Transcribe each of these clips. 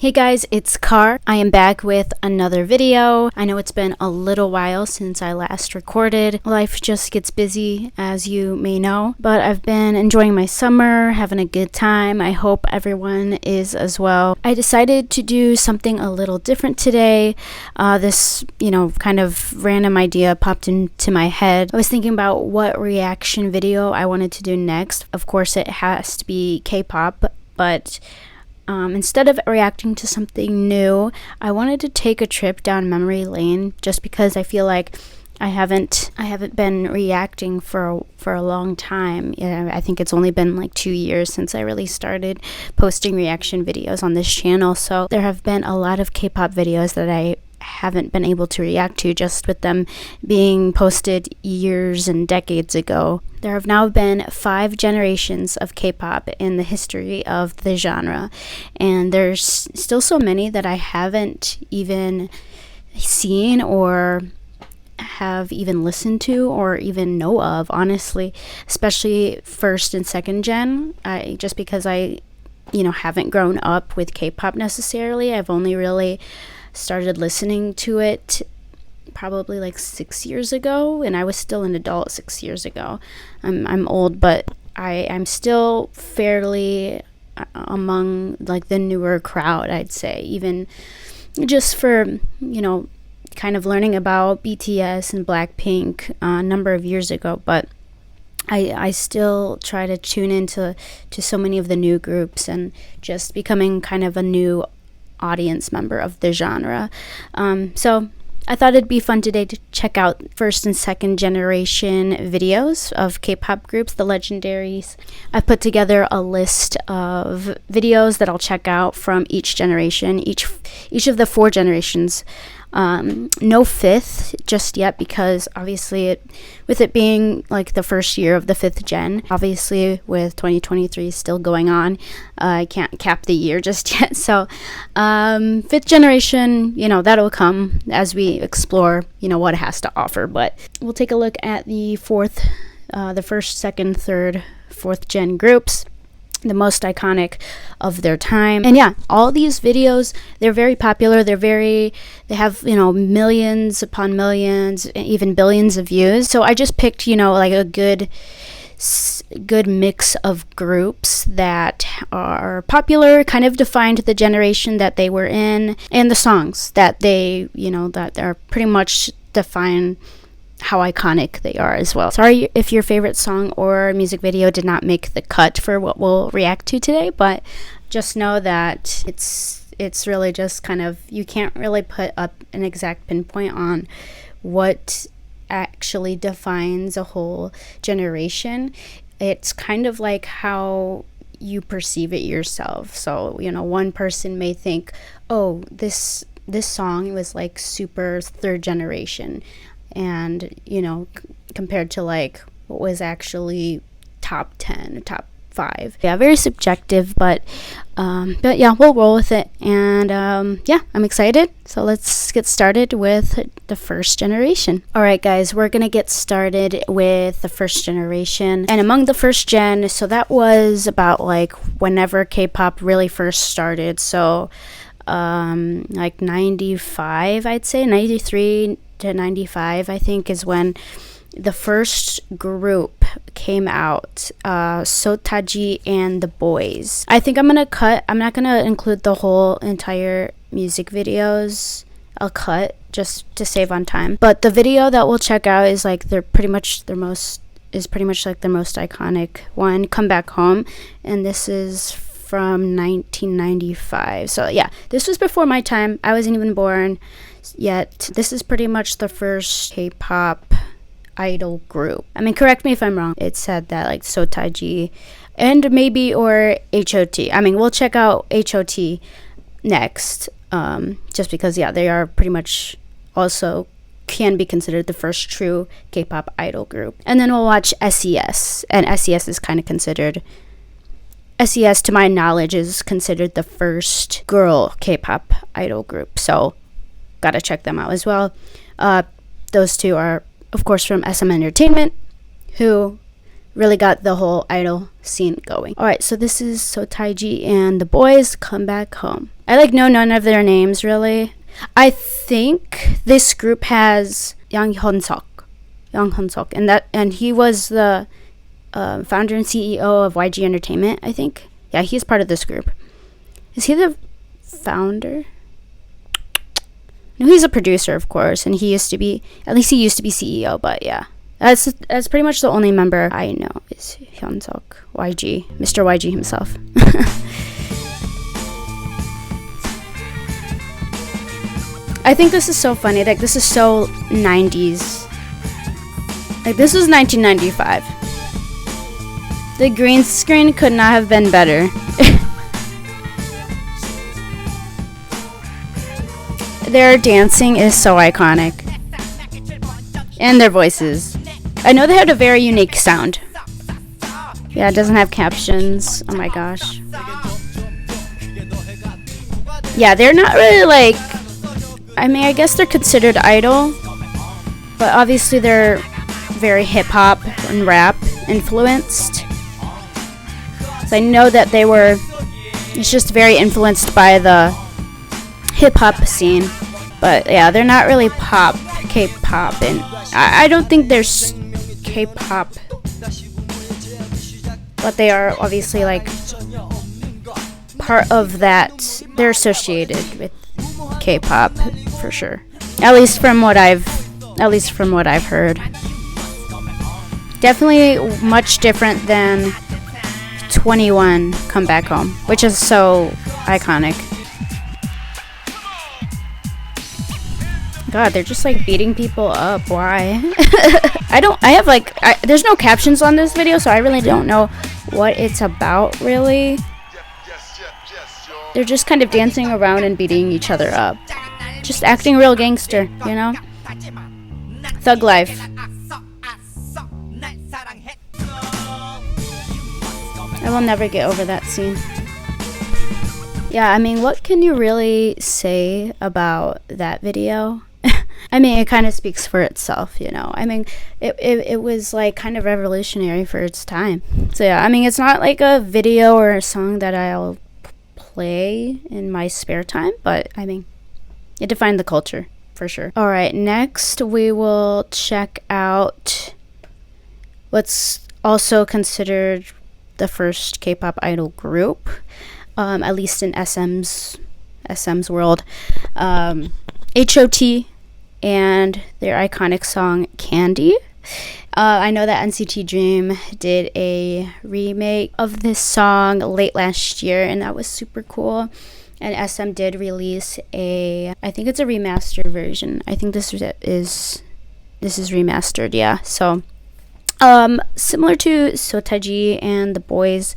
Hey guys, it's Car. I am back with another video. I know it's been a little while since I last recorded. Life just gets busy, as you may know, but I've been enjoying my summer, having a good time. I hope everyone is as well. I decided to do something a little different today. This, kind of random idea popped into my head. I was thinking about what reaction video I wanted to do next. Of course, it has to be K-pop, but instead of reacting to something new, I wanted to take a trip down memory lane just because I feel like I haven't been reacting for a long time. I think it's only been like 2 years since I really started posting reaction videos on this channel. So there have been a lot of K-pop videos that I haven't been able to react to just with them being posted years and decades ago. There have now been 5 generations of K-pop in the history of the genre, and there's still so many that I haven't even seen or have even listened to or even know of, honestly, especially first and second gen. Just because I haven't grown up with K-pop necessarily. I've only really started listening to it probably like 6 years ago, and I was still an adult 6 years ago. I'm old, but I'm still fairly among like the newer crowd, I'd say, even just for kind of learning about BTS and Blackpink a number of years ago. But I still try to tune into so many of the new groups and just becoming kind of a new audience member of the genre. So I thought it'd be fun today to check out first and second generation videos of K-pop groups, the legendaries. I've put together a list of videos that I'll check out from each generation, each of the 4 generations. No fifth just yet, because obviously with it being like the first year of the 5th gen, obviously with 2023 still going on, I can't cap the year just yet. So 5th generation, that'll come as we explore what it has to offer. But we'll take a look at the the first, second, third, 4th gen groups, the most iconic of their time. And yeah, all these videos, they're very popular. They have millions upon millions, even billions of views. So I just picked like a good mix of groups that are popular, kind of defined the generation that they were in, and the songs that they that are pretty much define how iconic they are as well. Sorry if your favorite song or music video did not make the cut for what we'll react to today, but just know that it's really just kind of, you can't really put up an exact pinpoint on what actually defines a whole generation. It's kind of like how you perceive it yourself. So one person may think, oh, this song was like super 3rd generation, and compared to like what was actually top 10 or top 5. Yeah, very subjective, but yeah, we'll roll with it. And yeah, I'm excited, so let's get started with the first generation. All right guys, we're gonna get started with the first generation. And among the first gen, so that was about like whenever K-pop really first started. So like 95, I'd say 93 to 95, I think, is when the first group came out, Seo Taiji and the Boys. I think I'm not gonna include the whole entire music videos. I'll cut just to save on time. But the video that we'll check out is like pretty much like the most iconic one, Come Back Home, and this is from 1995. So yeah, this was before my time. I wasn't even born yet. This is pretty much the first K-pop idol group. I mean, correct me if I'm wrong. It said that like Seo Taiji and maybe or H.O.T. I mean, we'll check out H.O.T next, just because yeah, they are pretty much also can be considered the first true K-pop idol group. And then we'll watch S.E.S, and S.E.S is kind of considered, S.E.S to my knowledge is considered the first girl K-pop idol group, so gotta check them out as well. Those two are of course from SM Entertainment, who really got the whole idol scene going. Alright, so this is Seo Taiji and the Boys, Come Back Home. I like know none of their names really. I think this group has Yang Hyun-suk, and he was the founder and CEO of YG Entertainment, I think. Yeah, he's part of this group. Is he the founder? No, he's a producer, of course, and he used to be CEO, but yeah. That's pretty much the only member I know is Hyun-suk, YG, Mr. YG himself. I think this is so funny. Like, this is so 90s. Like, this was 1995. The green screen could not have been better. Their dancing is so iconic. And their voices. I know they had a very unique sound. Yeah, it doesn't have captions. Oh my gosh. Yeah, they're not really like... I mean, I guess they're considered idol. But obviously they're very hip-hop and rap influenced. So I know that they were... It's just very influenced by the hip-hop scene. But yeah, they're not really K-pop, and I don't think there's K-pop, but they are obviously like part of that. They're associated with K-pop for sure. At least from what I've heard. Definitely much different than 21 Come Back Home, which is so iconic. God, they're just like beating people up. Why? There's no captions on this video, so I really don't know what it's about, really. They're just kind of dancing around and beating each other up. Just acting real gangster, you know? Thug life. I will never get over that scene. Yeah, I mean, what can you really say about that video? I mean, it kind of speaks for itself, you know. I mean, it was like kind of revolutionary for its time. So yeah, I mean, it's not like a video or a song that I'll play in my spare time, but I mean, it defined the culture for sure. All right, next we will check out what's also considered the first K-pop idol group, at least in SM's world. H.O.T. and their iconic song Candy. I know that NCT Dream did a remake of this song late last year, and that was super cool. And SM did release I think it's a remastered version. I think this is remastered, yeah. So similar to Seo Taiji and the Boys.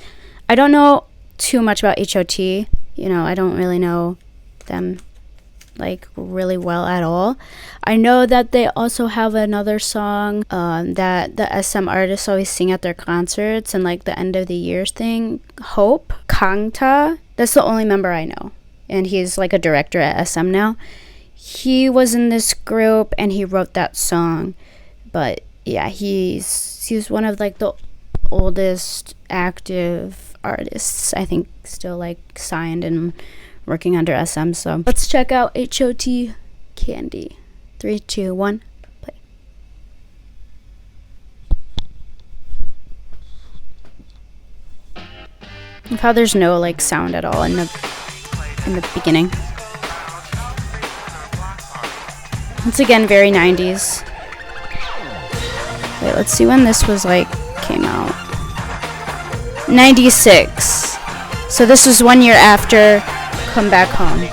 I don't know too much about H.O.T. You know, I don't really know them like really well at all. I know that they also have another song that the SM artists always sing at their concerts and like the end of the year thing. Hope Kangta. That's the only member I know, and he's like a director at SM now. He was in this group and he wrote that song. But yeah, he's one of like the oldest active artists, I think, still like signed and working under SM. So let's check out H.O.T. Candy. 3, 2, 1, play. Of how there's no like sound at all in the beginning. Once again, very 90s. Wait, let's see when this was like came out. 96. So this was 1 year after Come Back Home.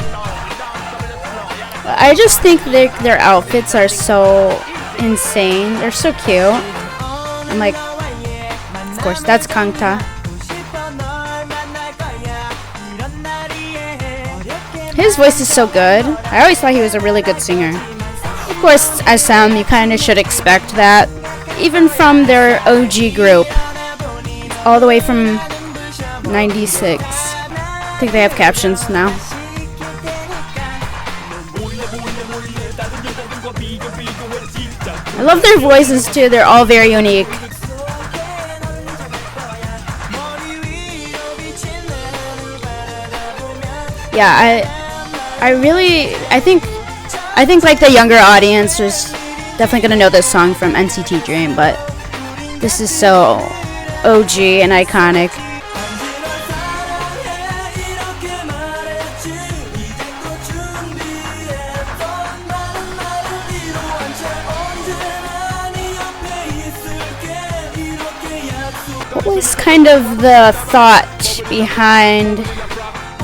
I just think their outfits are so insane. They're so cute. I'm like, of course, that's Kangta. His voice is so good. I always thought he was a really good singer. Of course, SM, you kind of should expect that. Even from their OG group. All the way from 96. I think they have captions now. I love their voices too. They're all very unique. yeah, I think like the younger audience is definitely gonna know this song from NCT Dream, but this is so OG and iconic. What was kind of the thought behind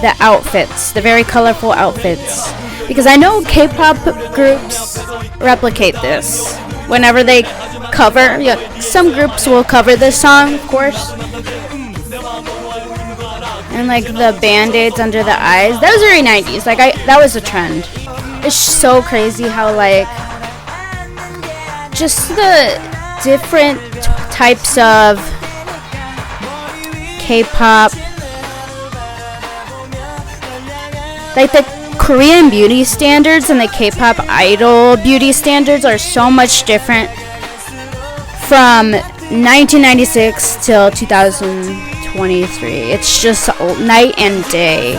the outfits, the very colorful outfits? Because I know K-pop groups replicate this whenever they cover. Yeah, some groups will cover this song, of course. And like the band-aids under the eyes, that was very 90s. Like that was a trend. It's so crazy how like just the different types of K-pop, like the Korean beauty standards and the K-pop idol beauty standards are so much different from 1996 till 2023. It's just night and day.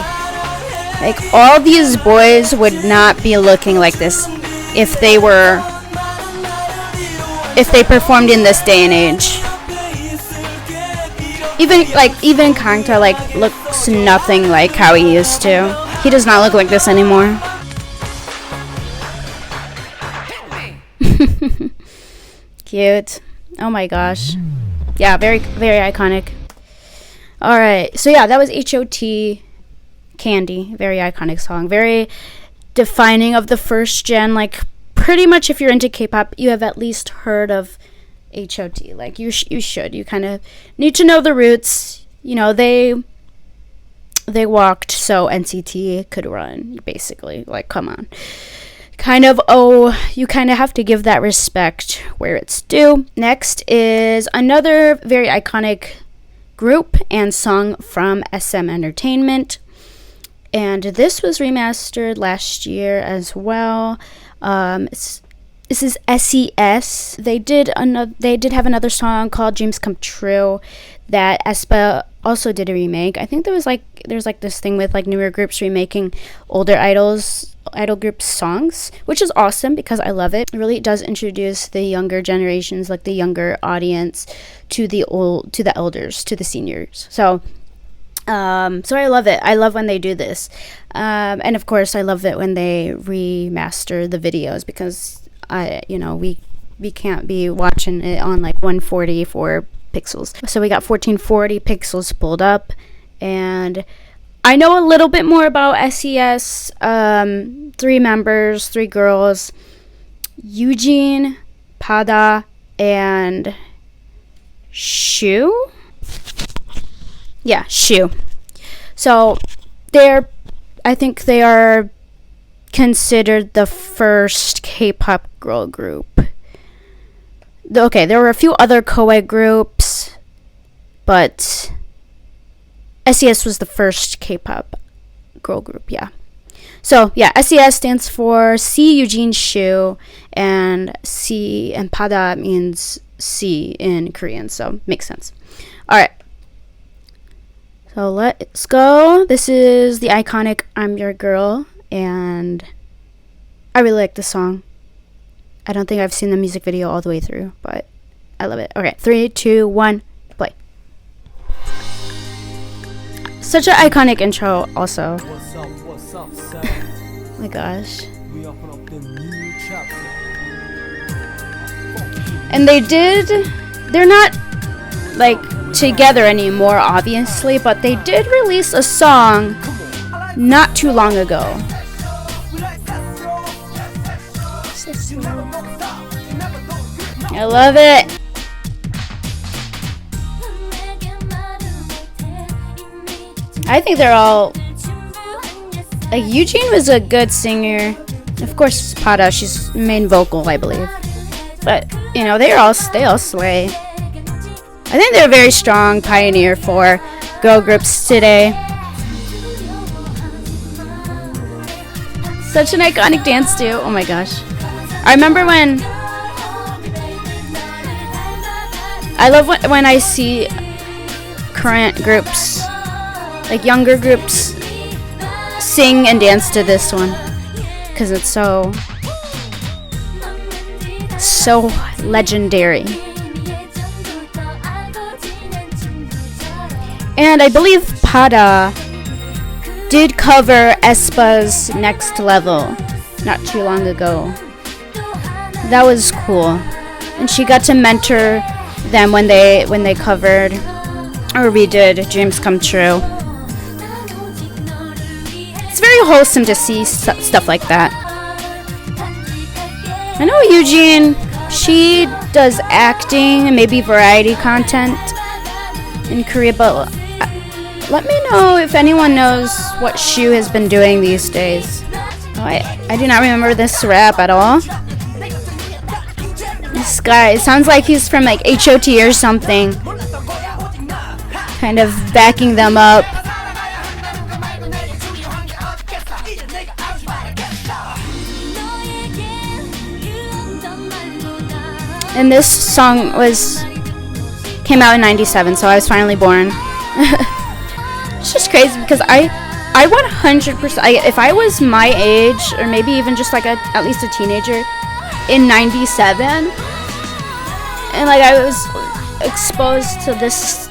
Like all these boys would not be looking like this if they performed in this day and age. Even Kangta like looks nothing like how he used to. He does not look like this anymore. Cute. Oh my gosh. Yeah, very very iconic. All right. So yeah, that was H.O.T. Candy. Very iconic song. Very defining of the first gen. Like pretty much if you're into K-pop, you have at least heard of H.O.T. Like you should. You kind of need to know the roots. You know, they walked so NCT could run, basically. Like, come on. You kind of have to give that respect where it's due. Next is another very iconic group and song from SM Entertainment. And this was remastered last year as well. This is S.E.S. They did have another song called Dreams Come True that aespa also did a remake. I think there's like this thing with like newer groups remaking older idol groups songs, which is awesome because I love it. It really does introduce the younger generations, like the younger audience, to the elders, to the seniors. So I love it. I love when they do this. And of course I love it when they remaster the videos because we can't be watching it on like 144 pixels. So we got 1440 pixels pulled up, and I know a little bit more about S.E.S. 3 members, 3 girls, Eugene, Pada, and Shu. Yeah, Shu. So I think they are considered the first K-pop girl group. Okay, there were a few other co-ed groups, but S.E.S. was the first K-pop girl group, yeah. So, yeah, S.E.S. stands for C Eugene Shu, and C and Pada means C in Korean, so makes sense. Alright. So let's go. This is the iconic I'm Your Girl, and I really like this song. I don't think I've seen the music video all the way through, but I love it. Okay, 3, 2, 1, play. Such an iconic intro also. Oh my gosh. And they're not like together anymore, obviously, but they did release a song not too long ago. I love it. I think they're all like Eugene was a good singer. Of course, Pada, she's main vocal, I believe. But they all slay. I think they're a very strong pioneer for girl groups today. Such an iconic dance too. Oh my gosh. I remember when I love when I see current groups, like younger groups, sing and dance to this one because it's so legendary. And I believe Pada did cover S.E.S Next Level not too long ago. That was cool. And she got to mentor them when they covered or redid Dreams Come True. It's very wholesome to see stuff like that. I know Eugene, she does acting and maybe variety content in Korea, but let me know if anyone knows what Shu has been doing these days. Oh, I do not remember this rap at all. This guy, it sounds like he's from like H.O.T or something. Kind of backing them up. And this song came out in 97, so I was finally born. It's just crazy because I 100%, if I was my age, or maybe even just like at least a teenager, in 97, and like I was exposed to this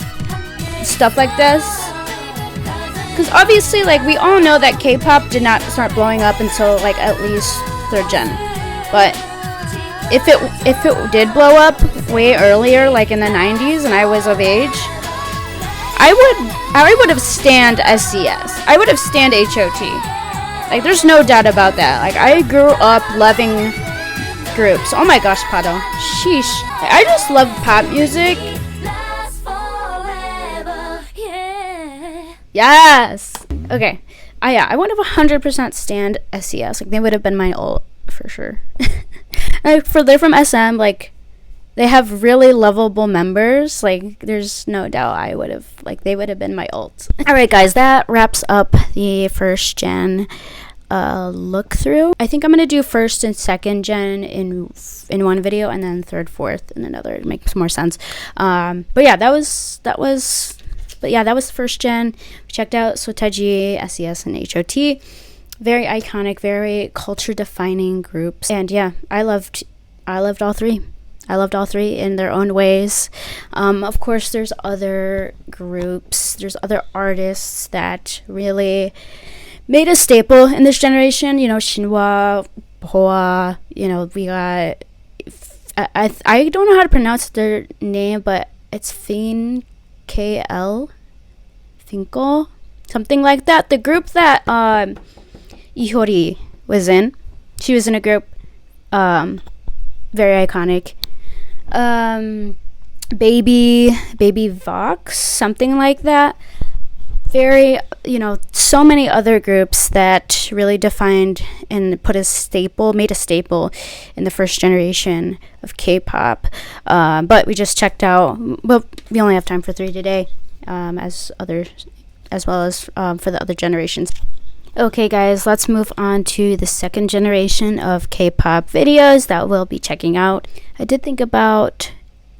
stuff like this, because obviously like we all know that K-pop did not start blowing up until like at least 3rd gen, but if it did blow up way earlier, like in the 90s, and I was of age, I would have stanned S.E.S. I would have stanned H.O.T. Like, there's no doubt about that. Like, I grew up loving groups. Oh my gosh, Pado. Sheesh. I just love pop music. Yes. Okay. Yeah, I would have 100% stanned S.E.S. Like, they would have been my ult for sure. Like, they're from SM. Like, they have really lovable members. Like, there's no doubt they would have been my ult. Alright guys, that wraps up the 1st gen look through. I think I'm gonna do 1st and 2nd gen in one video, and then 3rd, 4th in another. It makes more sense. But yeah, that was the 1st gen. We checked out Seo Taiji, S.E.S, and H.O.T. Very iconic, very culture defining groups. And yeah, I loved all three. I loved all three in their own ways. Of course, there's other groups, there's other artists that really made a staple in this generation. You know, Shinhwa, Boa, you know, we got, I don't know how to pronounce their name, but it's KL, Finko, something like that. The group that Ihori was in. She was in a group, very iconic. Baby Vox, something like that. Very, you know, so many other groups that really defined and made a staple in the 1st generation of K-pop. But we just checked out, well, we only have time for 3 today, as well as for the other generations. Okay guys, let's move on to the 2nd generation of K-pop videos that we'll be checking out. I did think about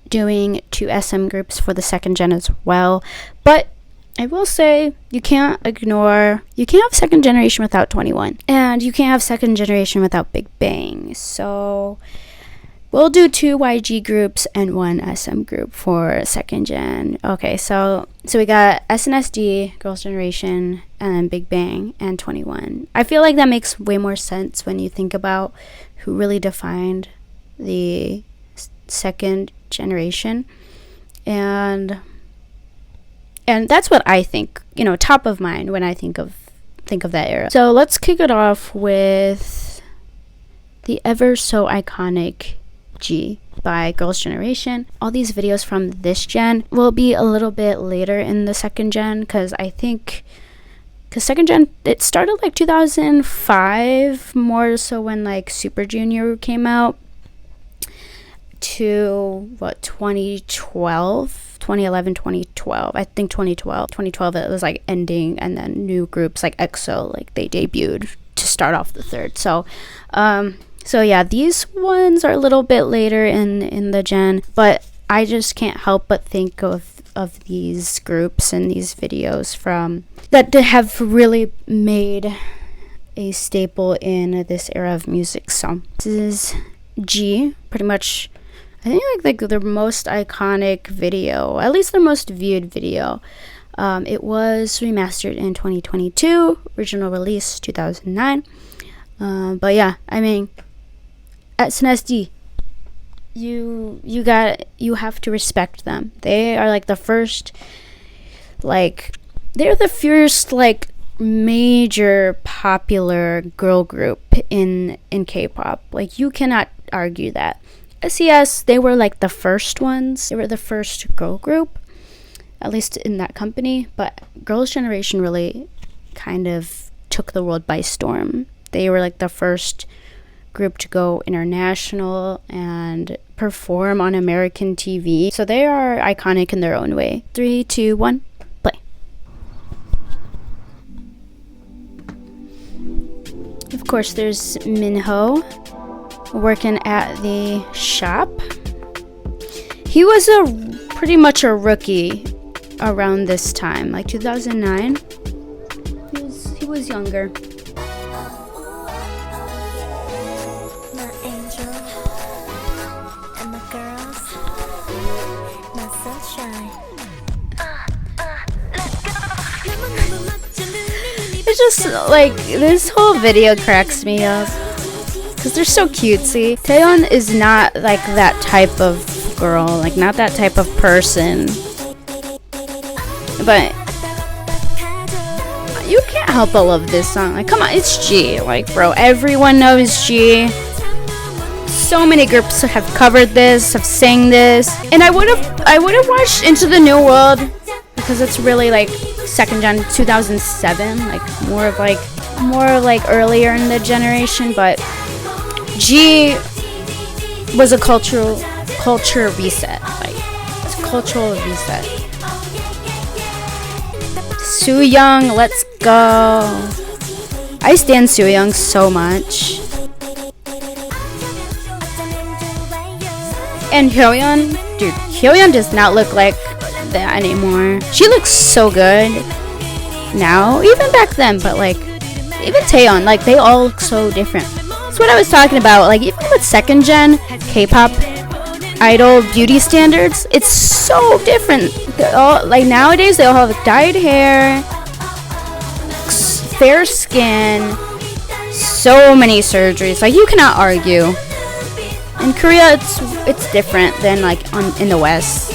doing 2 SM groups for the 2nd gen as well, but I will say you can't have 2nd generation without 21, and you can't have 2nd generation without Big Bang. So we'll do 2 YG groups and 1 SM group for 2nd gen. Okay, so we got SNSD, Girls' Generation, and Big Bang, and 21. I feel like that makes way more sense when you think about who really defined the 2nd generation. And that's what I think, you know, top of mind when I think of that era. So let's kick it off with the ever so iconic G by Girls' Generation. All these videos from this gen will be a little bit later in the 2nd gen, because 2nd gen, it started like 2005, more so when like Super Junior came out, to 2011, 2012. I think 2012 it was like ending, and then new groups like EXO, like they debuted to start off the 3rd. So yeah, these ones are a little bit later in the gen, but I just can't help but think of of these groups and these videos from that have really made a staple in this era of music. So this is G, pretty much, I think like their most iconic video, at least their most viewed video. It was remastered in 2022, original release 2009. But yeah, I mean, SNSD, you have to respect them. They are like the first, like they're the first like major popular girl group in K-pop. Like you cannot argue that. S.E.S, they were like the first ones. They were the first girl group, at least in that company. But Girls' Generation really kind of took the world by storm. They were like the first group to go international and perform on American TV. So they are iconic in their own way. 3, 2, 1, play. Of course, there's Minho working at the shop. He was pretty much a rookie around this time, like 2009. He was younger. It's just like this whole video cracks me up because they're so cutesy. Taeyeon is not like that type of girl, like not that type of person. But you can't help but love this song. Like, come on, it's G. Like, bro, everyone knows G. So many groups have covered this, have sang this, and I would have watched Into the New World because it's really like second gen, 2007, like more like earlier in the generation. But G was a culture reset. Like, it's a cultural reset. Sooyoung, let's go. I stand Sooyoung so much. And Hyoyeon, dude, Hyoyeon does not look like that anymore. She looks so good now, even back then, but like, even Taeyeon, like, they all look so different. That's what I was talking about. Like, even with second gen K-pop idol beauty standards, it's so different. They're all, like, nowadays they all have dyed hair, fair skin, so many surgeries. Like, you cannot argue. In Korea, it's different than like in the West.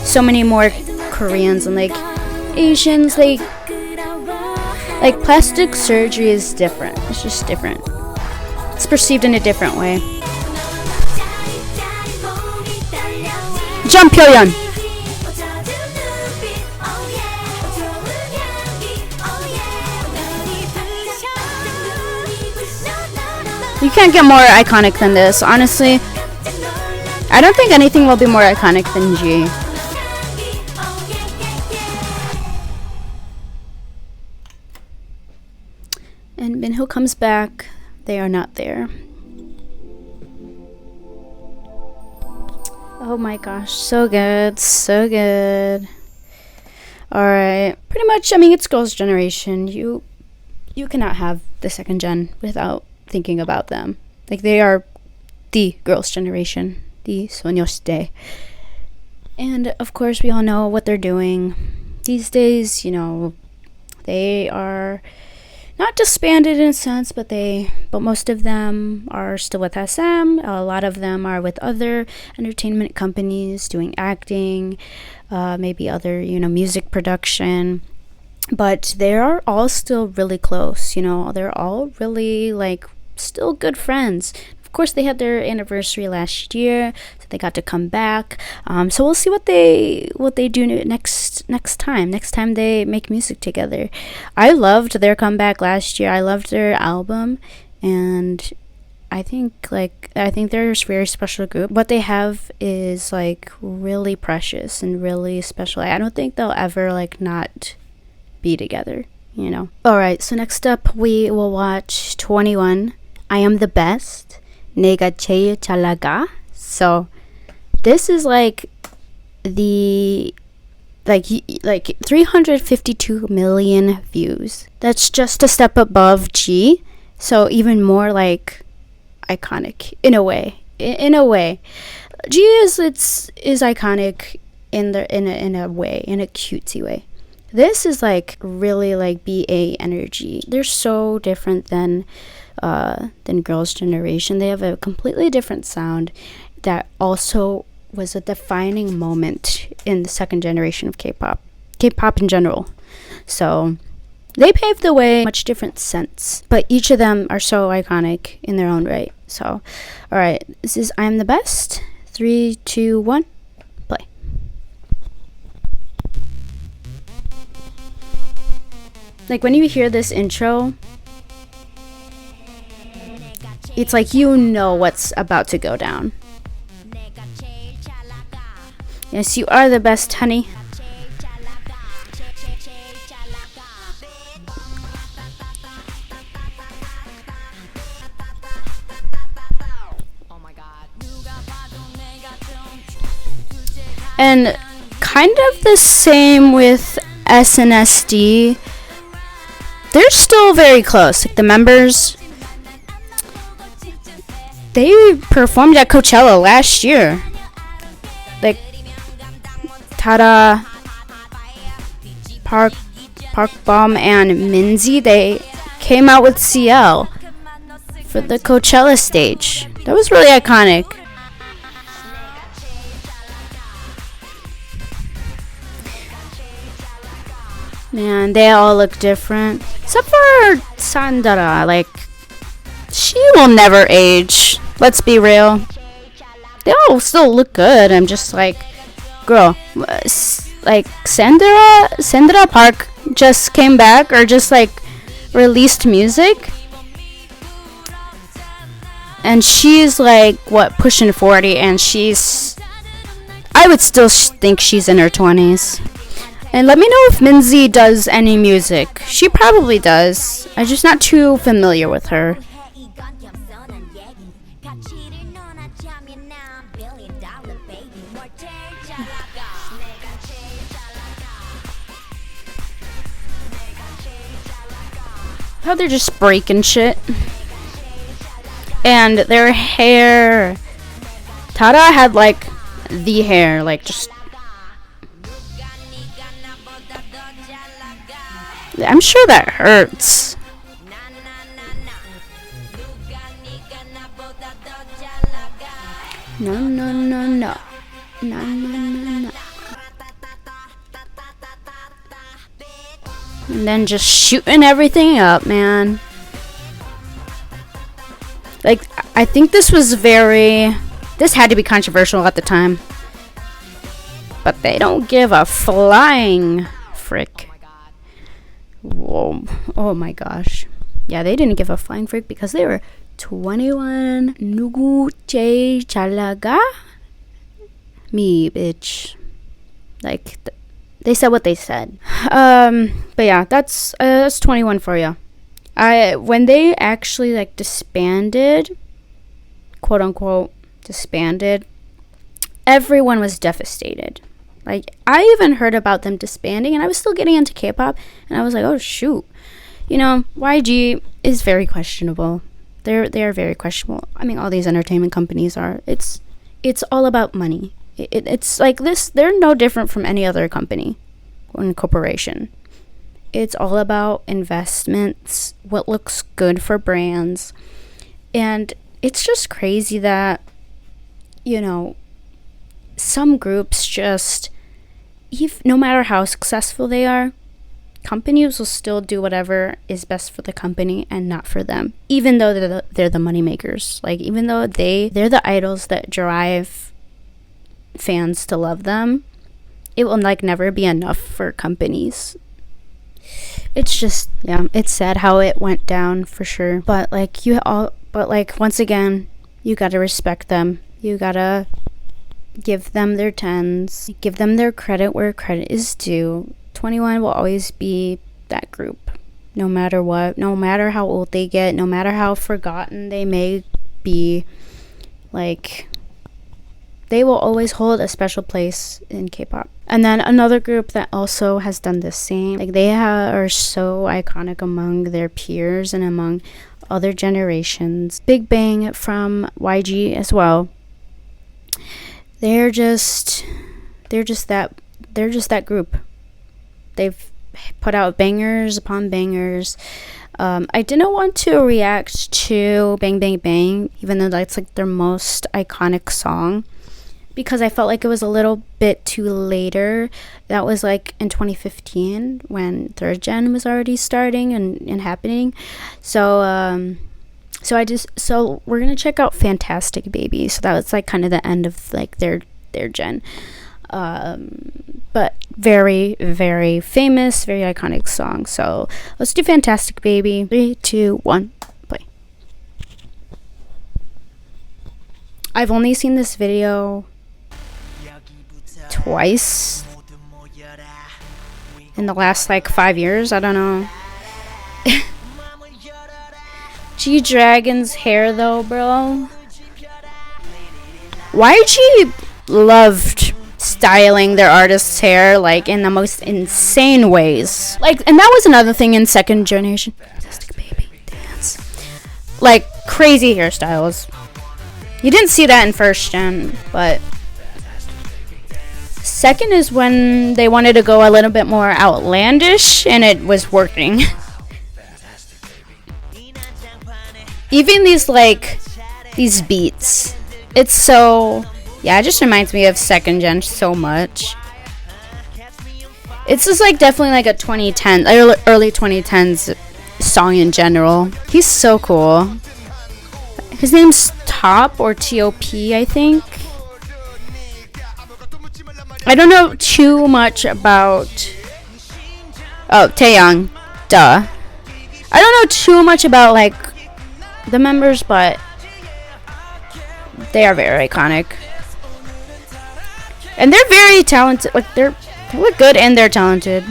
So many more Koreans and like Asians, like plastic surgery is different. It's just different. It's perceived in a different way. Jump, Hyoyeon! You can't get more iconic than this, honestly. I don't think anything will be more iconic than G. And Minho comes back. They are not there. Oh my gosh, so good, so good. Alright, pretty much, I mean, it's Girls' Generation. You cannot have the second gen without thinking about them. Like, they are the Girls' Generation, the Sonyeosde. And of course, we all know what they're doing these days. You know, they are not disbanded in a sense, but most of them are still with SM. A lot of them are with other entertainment companies doing acting, maybe other, music production. But they are all still really close. They're all really like still good friends. Of course, they had their anniversary last year, so they got to come back. So we'll see what they do next time they make music together. I loved their comeback last year. I loved their album, and I think they're a very special group. What they have is like really precious and really special. I don't think they'll ever like not be together. Alright, so next up we will watch 21. I Am the Best. 내가 제일 잘 나가. So this is like the like 352 million views. That's just a step above G, so even more like iconic in a way. In a way, G is iconic in a way, in a cutesy way. This is like really like BA energy. They're so different than Girls' Generation. They have a completely different sound that also was a defining moment in the second generation of K-pop in general. So they paved the way in a much different sense, but each of them are so iconic in their own right. So, all right, this is I Am the Best. 3, 2, 1, play. Like when you hear this intro, it's like you know what's about to go down. Yes, you are the best, honey. And kind of the same with SNSD. They're still very close. Like the members, they performed at Coachella last year. Like Tara, Park Bom, and Minzy, they came out with CL for the Coachella stage. That was really iconic. Man, they all look different. Except for Sandra. Like, she will never age. Let's be real. They all still look good. I'm just like, girl, like Sandra Park just came back or just like released music. And she's like, what, pushing 40, and I would still think she's in her 20s. And let me know if Minzy does any music. She probably does. I'm just not too familiar with her. How they're just breaking shit. And their hair. Tara had like the hair, like just. I'm sure that hurts. No. And then just shooting everything up, man. Like, I think this had to be controversial at the time. But they don't give a flying frick. Whoa. Oh my gosh. Yeah, they didn't give a flying freak because they were 21. 누구 제일 잘 나가? Me, bitch. Like, they said what they said. But yeah, that's 21 for you. When they actually like disbanded, quote unquote disbanded, everyone was devastated. Like, I even heard about them disbanding, and I was still getting into K-pop, and I was like, oh shoot, you know, YG is very questionable. They are very questionable. I mean, all these entertainment companies are. It's all about money. It's like this. They're no different from any other company or corporation. It's all about investments, what looks good for brands, and it's just crazy that, you know, some groups just, no matter how successful they are, companies will still do whatever is best for the company and not for them, even though they're the money makers. Like, even though they're the idols that drive fans to love them, it will like never be enough for companies. It's just, yeah, it's sad how it went down for sure. But like once again, you gotta respect them. You gotta give them their 10s, give them their credit where credit is due. 21 will always be that group, no matter what, no matter how old they get, no matter how forgotten they may be. Like, they will always hold a special place in K-pop. And then another group that also has done the same, like they are so iconic among their peers and among other generations. Big Bang from YG as well. They're just that group. They've put out bangers upon bangers. I didn't want to react to Bang Bang Bang, even though that's like their most iconic song, because I felt like it was a little bit too later. That was like in 2015 when third gen was already starting and happening. So we're gonna check out Fantastic Baby. So that was like kind of the end of like their gen. But very, very famous, very iconic song. So let's do Fantastic Baby. 3, 2, 1, play. I've only seen this video twice in the last like 5 years. I don't know. G-Dragon's hair though, bro. YG loved styling their artists' hair like in the most insane ways. Like, and that was another thing in second generation. Fantastic Baby dance. Like crazy hairstyles. You didn't see that in first gen, but second is when they wanted to go a little bit more outlandish and it was working. Even these beats. It's so, yeah, it just reminds me of second gen so much. It's just like definitely like a 2010, early 2010s song in general. He's so cool. His name's Top or T.O.P, I think. I don't know too much about... Oh, Taeyang. Duh. I don't know too much about like the members, but they are very iconic. And they're very talented. Like they look good and they're talented.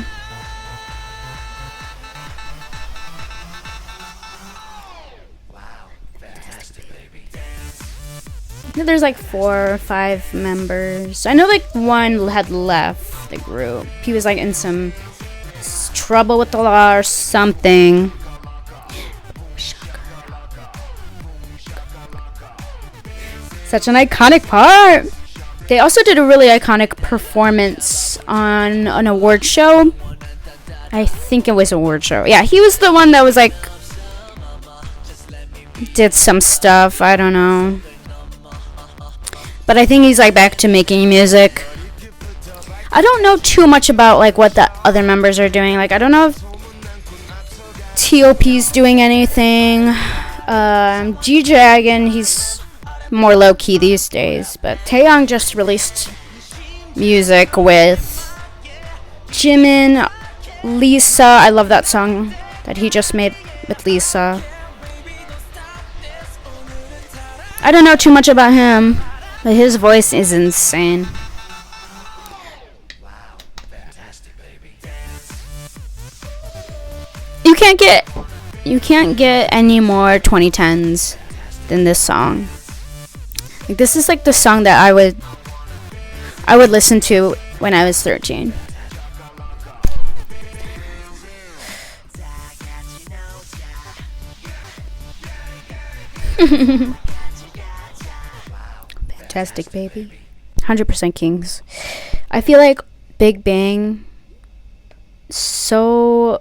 I think there's like 4 or 5 members. I know like one had left the group. He was like in some trouble with the law or something. Such an iconic part. They also did a really iconic performance on an award show. I think it was an award show. Yeah, he was the one that was like did some stuff. I don't know. But I think he's like back to making music. I don't know too much about like what the other members are doing. Like I don't know if T.O.P's doing anything. G-Dragon, he's more low-key these days, but Taeyang just released music with Jimin, Lisa. I love that song that he just made with Lisa. I don't know too much about him, but his voice is insane. Wow, fantastic, baby. You can't get any more 2010s than this song. Like, this is like the song that I would listen to when I was 13. Fantastic Baby. 100% Kings. I feel like Big Bang, so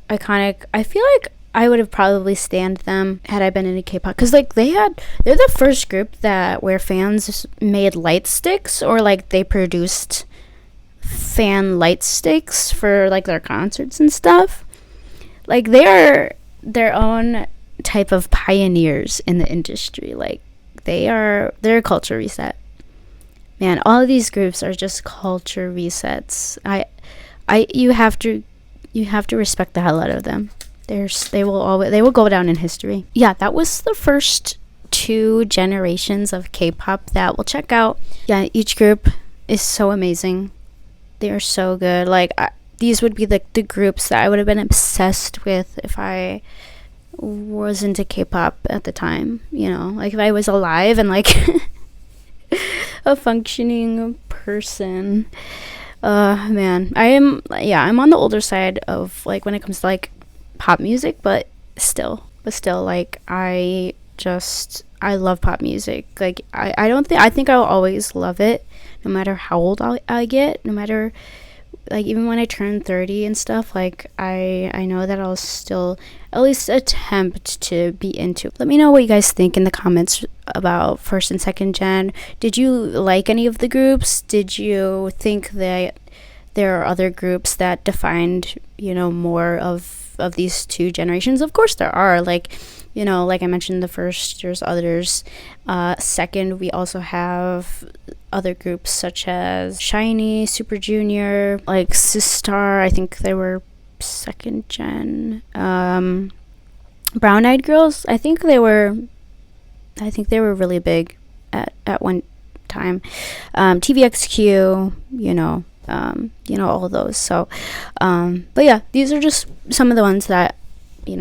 iconic. I feel like I would have probably stanned them had I been into K-pop, because like they're the first group where fans made light sticks, or like they produced fan light sticks for like their concerts and stuff. Like they are their own type of pioneers in the industry. Like they're a culture reset. Man, all of these groups are just culture resets. You have to respect the hell out of them. They will go down in history. Yeah, that was the first 2 generations of K-pop that we'll check out. Yeah, each group is so amazing. They are so good. Like these would be the groups that I would have been obsessed with if I was into K-pop at the time. You know, like if I was alive and like a functioning person. Man, I'm on the older side of like when it comes to like pop music, but still, like I love pop music. Like I don't think I think I'll always love it, no matter how old I get, no matter like even when I turn 30 and stuff. Like I know that I'll still at least attempt to be into. Let me know what you guys think in the comments about first and second gen. Did you like any of the groups? Did you think that there are other groups that defined, more of these two generations? Of course there are. Like, like I mentioned, the first, there's others. Second, we also have other groups such as Shiny, Super Junior, like Sistar. I think they were second gen. Brown Eyed Girls. I think they were really big at one time. TVXQ. All of those. So, but yeah, these are just some of the ones that,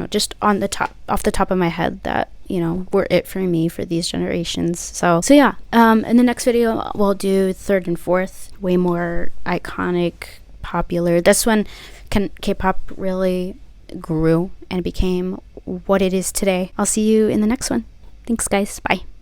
just off the top of my head that, were it for me for these generations. So yeah, in the next video, we'll do third and fourth, way more iconic, popular. That's when K-pop really grew and became what it is today. I'll see you in the next one. Thanks, guys. Bye.